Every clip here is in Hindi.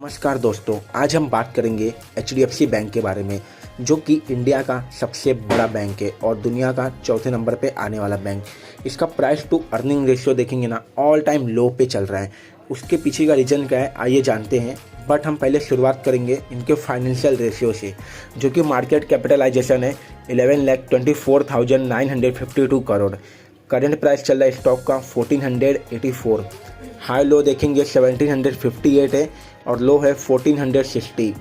नमस्कार दोस्तों, आज हम बात करेंगे एचडीएफसी बैंक के बारे में, जो कि इंडिया का सबसे बड़ा बैंक है और दुनिया का चौथे नंबर पे आने वाला बैंक। इसका प्राइस टू अर्निंग रेशियो देखेंगे ना, ऑल टाइम लो पे चल रहा है। उसके पीछे का रीज़न क्या है आइए जानते हैं, बट हम पहले शुरुआत करेंगे इनके फाइनेंशियल रेशियो से, जो कि मार्केट कैपिटलाइजेशन है 11,24,952 करोड़। करंट प्राइस चल रहा है स्टॉक का 1484। हाई लो देखेंगे 1758 है और लो है 1460।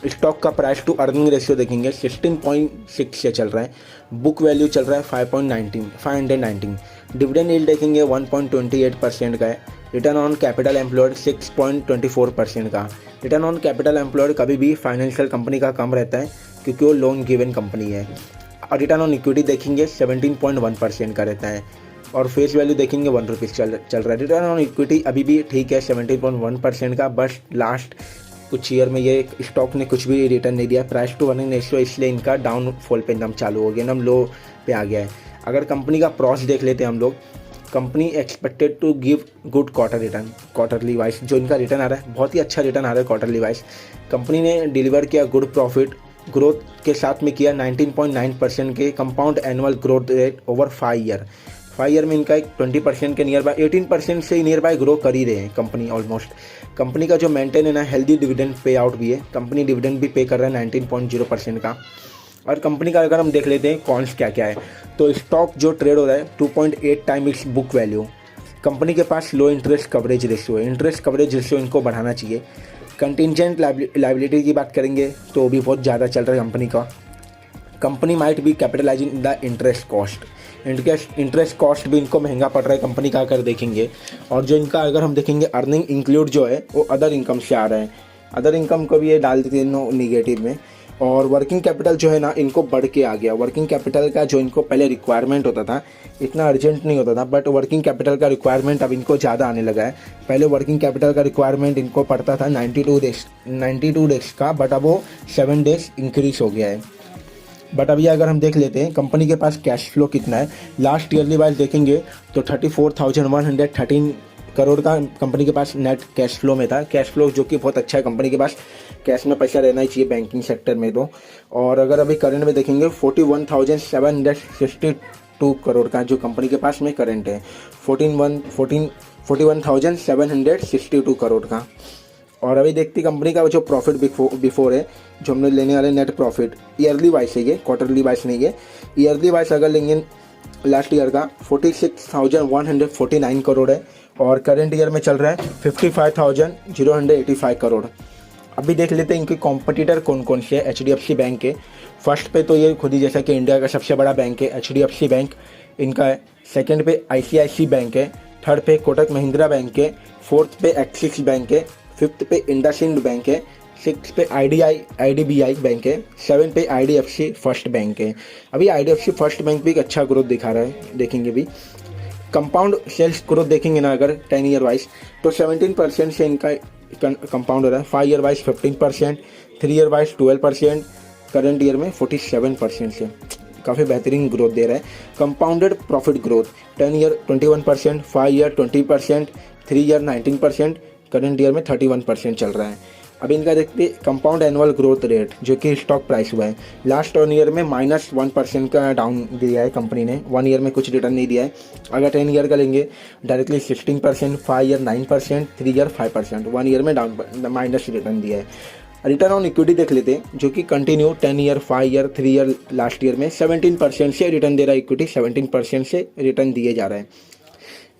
स्टॉक का प्राइस टू अर्निंग रेशियो देखेंगे 16.6 से चल रहा है। बुक वैल्यू चल रहा है 519। डिविडेंड यील्ड देखेंगे 1.28% का है। रिटर्न ऑन कैपिटल एम्प्लॉयड 6.24% का। रिटर्न ऑन कैपिटल एम्प्लॉयड कभी भी फाइनेंशियल कंपनी का कम रहता है क्योंकि वो लोन गिवन कंपनी है। और रिटर्न ऑन इक्विटी देखेंगे 17.1% का रहता है और फेस वैल्यू देखेंगे ₹1 चल रहा है। रिटर्न ऑन इक्विटी अभी भी ठीक है 17.1% का, बस लास्ट कुछ ईयर में ये स्टॉक ने कुछ भी रिटर्न नहीं दिया। प्राइस टू अर्निंग रेशियो इसलिए इनका डाउनफॉल पे एकदम चालू हो गया, एकदम लो पे आ गया है। अगर कंपनी का प्रॉस देख लेते हैं हम लोग, company expected to give good quarter return, quarterly wise जो इनका रिटर्न आ रहा है बहुत ही अच्छा रिटर्न आ रहा है क्वार्टरली वाइज। कंपनी ने डिलीवर किया गुड प्रॉफिट, ग्रोथ के साथ में किया 19.9% के compound annual growth rate over 5 year में इनका एक 20% के नियर बाय 18% से नियर बाय ग्रो कर ही रहे हैं कंपनी ऑलमोस्ट। कंपनी का जो मेंटेन है ना, हेल्दी डिविडेंड पे आउट भी है, कंपनी डिविडेंड भी पे कर रहा है 19.0% का। और कंपनी का अगर हम देख लेते हैं कॉन्स क्या क्या है, तो स्टॉक जो ट्रेड हो रहा है 2.8 time it's book value. Company के पास लो इंटरेस्ट कवरेज रेशियो है, इंटरेस्ट कवरेज रेशियो इनको बढ़ाना चाहिए। कंटिजेंट लाइबिलिटी की बात करेंगे तो भी बहुत ज़्यादा चल रहा है कंपनी का। कंपनी माइट भी capitalising the interest cost, interest cost भी इनको महंगा पड़ रहा है कंपनी का अगर देखेंगे। और जो इनका अगर हम देखेंगे अर्निंग इंक्लूड जो है वो अदर इनकम से आ रहा है, अदर इनकम को भी ये डाल देते हैं निगेटिव में। और वर्किंग कैपिटल जो है ना इनको बढ़ के आ गया। वर्किंग कैपिटल का जो इनको पहले रिक्वायरमेंट होता था इतना अर्जेंट नहीं होता था, बट वर्किंग कैपिटल का रिक्वायरमेंट अब इनको ज़्यादा आने लगा है। पहले वर्किंग कैपिटल का रिक्वायरमेंट इनको पड़ता था 92 डेज का, बट अब वो 7 डेज इंक्रीज हो गया है। बट अभी अगर हम देख लेते हैं कंपनी के पास कैश फ्लो कितना है, लास्ट ईयरली वाइज देखेंगे तो 34,113 करोड़ का कंपनी के पास नेट कैश फ्लो में था। कैश फ्लो जो कि बहुत अच्छा है, कंपनी के पास कैश में पैसा रहना ही चाहिए बैंकिंग सेक्टर में तो। और अगर अभी करंट में देखेंगे 41,762 करोड़ का जो कंपनी के पास में करंट है, 41,762 करोड़ का। और अभी देखते कंपनी का जो प्रॉफिट बिफोर है, जो हमने लेने वाले नेट प्रॉफिट ईयरली वाइज है, ये क्वार्टरली वाइज नहीं है, ईयरली वाइज अगर लेंगे लास्ट ईयर का 46,149 करोड़ है और करंट ईयर में चल रहा है 55,085 करोड़। अभी देख लेते हैं इनके कॉम्पिटिटर कौन कौन से है एचडीएफसी बैंक के। फर्स्ट पे तो ये खुद ही जैसा कि इंडिया का सबसे बड़ा बैंक है एचडीएफसी बैंक इनका है। सेकंड पे आईसीआईसी बैंक है। थर्ड पे कोटक महिंद्रा बैंक है। फोर्थ पे एक्सिस बैंक है। फिफ्थ पे इंडसइंड बैंक है। सिक्स पे आईडीबीआई बैंक है। 7 पे आईडीएफसी फर्स्ट बैंक है। अभी आईडीएफसी फर्स्ट बैंक भी एक अच्छा ग्रोथ दिखा रहा है, देखेंगे भी कंपाउंड सेल्स ग्रोथ देखेंगे ना अगर 10 ईयर वाइज तो 17% से इनका कंपाउंड हो रहा है। 5 year wise 15%, 3 year wise 12%, current year में 47% से काफ़ी बेहतरीन ग्रोथ दे रहा है। Compounded profit growth 10 year 21%, 5 year 20%, 3 year 19%, current year में 31% चल रहा है। अभी इनका देखते कंपाउंड एनुअल ग्रोथ रेट जो कि स्टॉक प्राइस हुआ है, लास्ट 1 ईयर में -1% का डाउन दिया है कंपनी ने। 1 ईयर में कुछ रिटर्न नहीं दिया है। अगर 10 ईयर का लेंगे डायरेक्टली 16%, 5 ईयर 9%, 3 ईयर 5%, 1 ईयर में डाउन माइनस रिटर्न दिया है। रिटर्न ऑन इक्विटी देख लेते हैं जो कि continue 10 year, 5 year, 3 year last year में 17% से रिटर्न दे रहा है। इक्विटी 17% से रिटर्न दिए जा रहा है।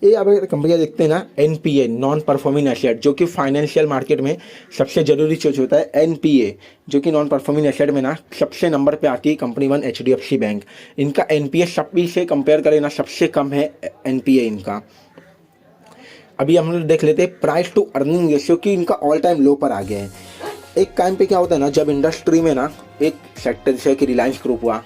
ये अब कंपनियाँ देखते हैं ना, एनपीए नॉन परफॉर्मिंग एसेट, जो कि फाइनेंशियल मार्केट में सबसे ज़रूरी चीज़ होता है। एनपीए जो कि नॉन परफॉर्मिंग एसेट में ना सबसे नंबर पे आती है कंपनी 1 एचडीएफसी बैंक। इनका एनपीए सभी से कंपेयर करें ना सबसे कम है एनपीए इनका। अभी हम लोग देख लेते हैं प्राइस टू अर्निंग रेशियो कि इनका ऑल टाइम लो पर आ गया है। एक टाइम पे क्या होता है ना, जब इंडस्ट्री में ना एक सेक्टर जैसे कि रिलायंस ग्रुप हुआ,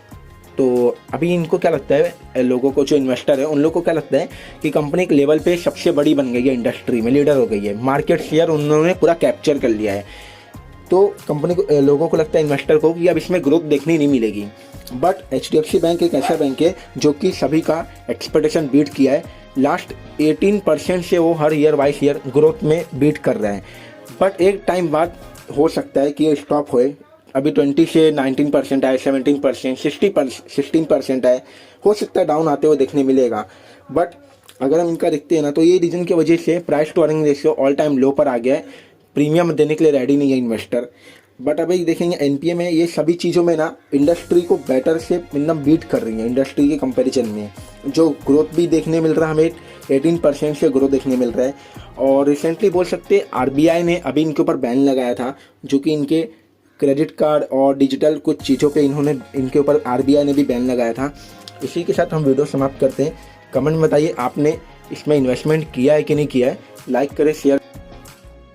तो अभी इनको क्या लगता है, लोगों को जो इन्वेस्टर है उन लोगों को क्या लगता है कि कंपनी एक लेवल पे सबसे बड़ी बन गई है, इंडस्ट्री में लीडर हो गई है, मार्केट शेयर उन्होंने पूरा कैप्चर कर लिया है। तो कंपनी को, लोगों को लगता है इन्वेस्टर को कि अब इसमें ग्रोथ देखने नहीं मिलेगी। बट एचडीएफसी बैंक एक ऐसा बैंक है जो कि सभी का एक्सपेक्टेशन बीट किया है। लास्ट 18% से वो हर ईयर वाइज ईयर ग्रोथ में बीट कर रहे हैं। बट एक टाइम बाद हो सकता है कि ये स्टॉप होए। अभी 20 से 19% आए, 17%, 16% आए, हो सकता है डाउन आते हुए देखने मिलेगा। बट अगर हम इनका देखते हैं ना, तो ये रीज़न की वजह से price to earning ratio all time low पर आ गया है। प्रीमियम देने के लिए रेडी नहीं है इन्वेस्टर। बट अभी देखेंगे एनपीए में ये सभी चीज़ों में ना इंडस्ट्री को बेटर से मतलब बीट कर रही है इंडस्ट्री के कंपैरिजन में। जो ग्रोथ भी देखने मिल रहा है हमें 18% से ग्रोथ देखने मिल रहा है। और रिसेंटली बोल सकते हैं आरबीआई ने अभी इनके ऊपर बैन लगाया था, जो कि इनके क्रेडिट कार्ड और डिजिटल कुछ चीज़ों पे इनके ऊपर आरबीआई ने भी बैन लगाया था। इसी के साथ हम वीडियो समाप्त करते हैं। कमेंट में बताइए आपने इसमें इन्वेस्टमेंट किया है कि नहीं किया है। लाइक करें, शेयर